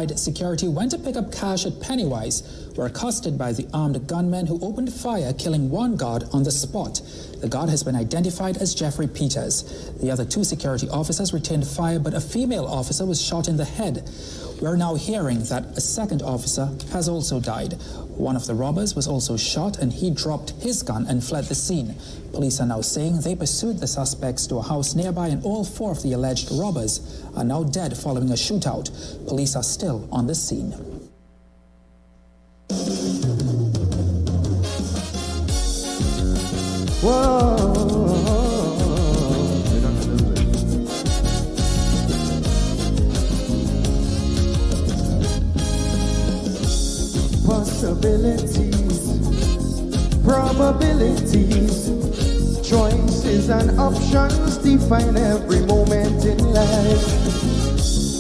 Outside, security went to pick up cash at Pennywise, were accosted by the armed gunmen who opened fire, killing one guard on the spot. The guard has been identified as Jeffrey Peters. The other 2 security officers retained fire, but a female officer was shot in the head. We're now hearing that a second officer has also died. One of the robbers was also shot and he dropped his gun and fled the scene. Police are now saying they pursued the suspects to a house nearby and all 4 of the alleged robbers are now dead following a shootout. Police are still on the scene. Possibilities, probabilities, choices and options define every moment in life.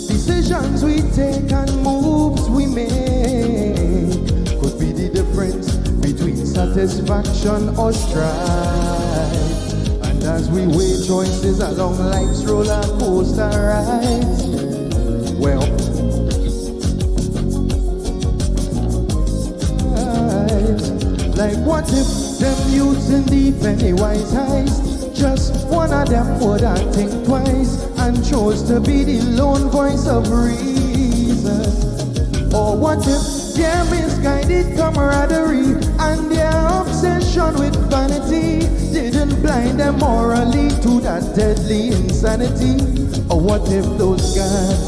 Decisions we take and moves we make could be the difference between satisfaction or strife. And as we weigh choices along life's roller coaster ride, well, like what if them youths in the Pennywise heist, just one of them wouldn't think twice and chose to be the lone voice of reason? Or what if their misguided camaraderie and their obsession with vanity didn't blind them morally to that deadly insanity? Or what if those guys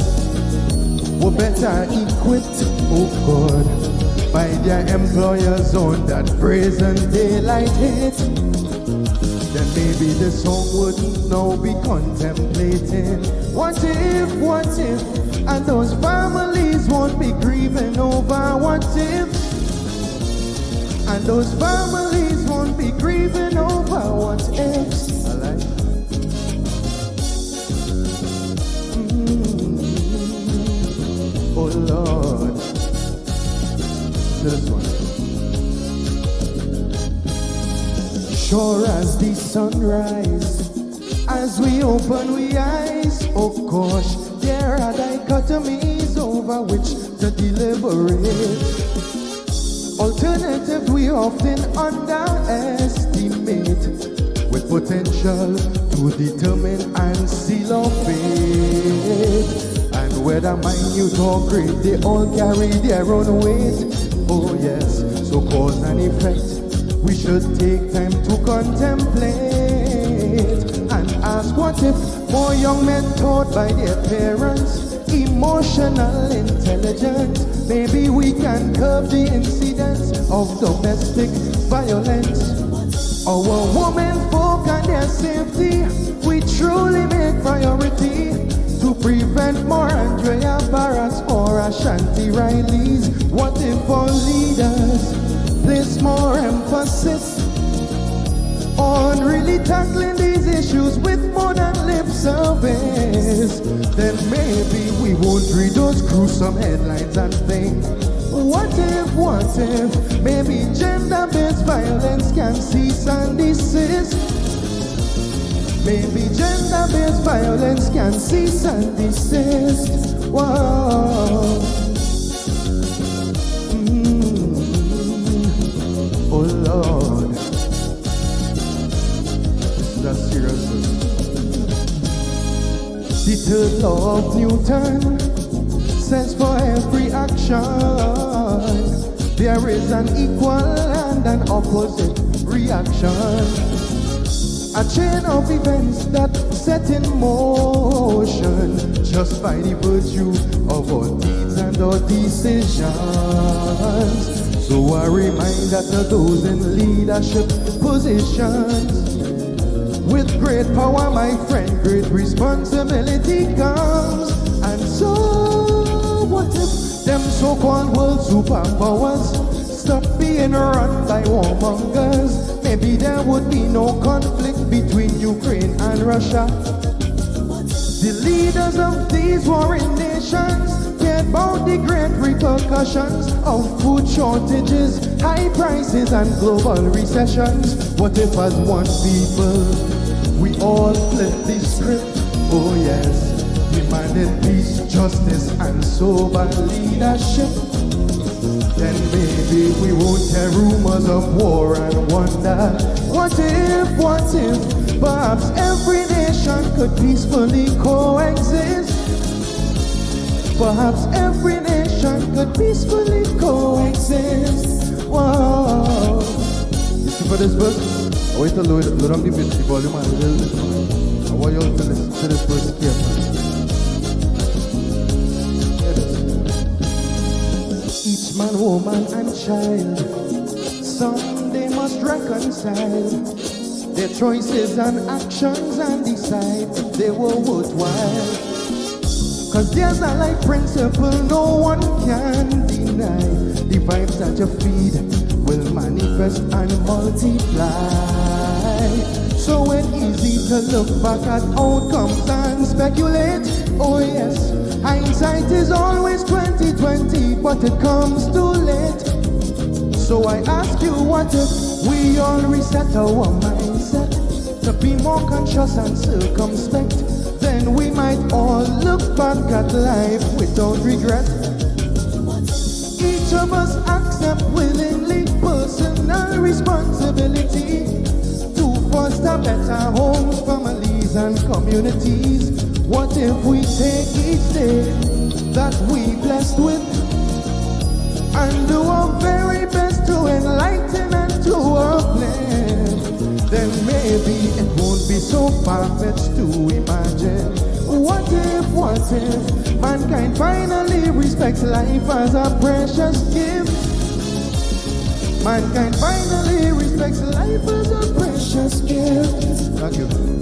were better equipped, oh God, by their employers on that brazen daylight hit? Then maybe the song wouldn't now be contemplating what if, and those families won't be grieving over what if, and those families won't be grieving over what ifs. I like Oh Lord, this one. Sure as the sunrise, as we open we eyes, oh gosh, there are dichotomies over which to deliberate. Alternatives we often underestimate, with potential to determine and seal our fate. And whether minute or great, they all carry their own weight. Oh yes, so cause and effect we should take time to contemplate and ask what if more young men taught by their parents emotional intelligence, maybe we can curb the incidents of domestic violence. Our women folk and their safety we truly make priority to prevent more Andrea Barras or Ashanti Rileys. What if our leaders place more emphasis on really tackling these issues with more than lip service? Then maybe we won't read those gruesome headlines and think, what if, maybe gender-based violence can cease and desist? Maybe gender-based violence can cease and desist. Whoa. Oh Lord, that's serious. The third law of Newton says for every action there is an equal and an opposite reaction. A chain of events that set in motion just by the virtue of our deeds and our decisions. So a reminder to those in leadership positions, with great power, my friend, great responsibility comes. And so what if them so-called world superpowers stop being run by warmongers? Maybe there would be no conflict between Ukraine and Russia. The leaders of these warring nations cared about the great repercussions of food shortages, high prices and global recessions. What if as one people we all flip the script? Oh yes, demanded peace, justice, and sober leadership, then maybe we won't hear rumors of war and wonder, what if, perhaps every nation could peacefully coexist. Perhaps every nation could peacefully coexist. Whoa. You see for this verse, I wait to load up the volume a little bit. I want you all to listen to this verse carefully. Each man, woman, and child, someday must reconcile their choices and actions and decide if they were worthwhile. Cause there's a life principle no one can deny. The vibes that you feed will manifest and multiply. So it's easy to look back at outcomes and speculate. Oh yes, hindsight is always 20/20, but it comes too late. So I ask you, what if we all reset our mindset to be more conscious and circumspect? Then we might all look back at life without regret. Each of us accept willingly personal responsibility to foster better homes, families, and communities. What if we take each day that we blessed with and do our very best to enlighten and to uplift? Then maybe it won't be so far-fetched to imagine. What if mankind finally respects life as a precious gift? Mankind finally respects life as a precious gift. Thank you.